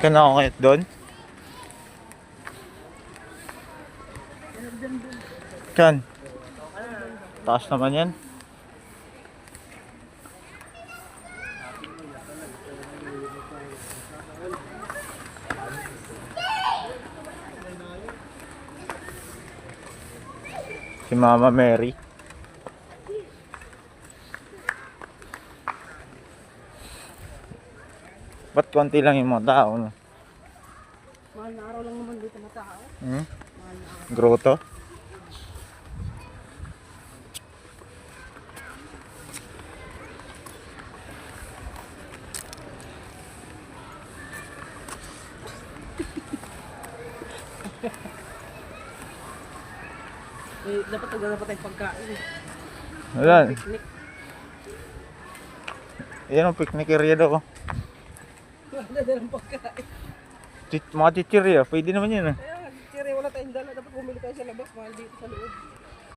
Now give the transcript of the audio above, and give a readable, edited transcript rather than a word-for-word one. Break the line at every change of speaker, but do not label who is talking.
Ka na ako kahit doon? Kan? Taas naman yan. Si Mama Mary. Ba't konti lang yung mga tao, no?
Mahal na araw lang naman dito na tao.
Hmm?
Mahal na araw.
Grotto?
Dapat dapat tayong pagkain.
Wala.
Picnic.
Yan ang picnic area daw.
Wala na lang pagkain.
Mga chichirya, pwede naman yun.
Kaya, kaya wala tayong dala. Dapat bumili tayo sa labas. Mahal dito sa loob.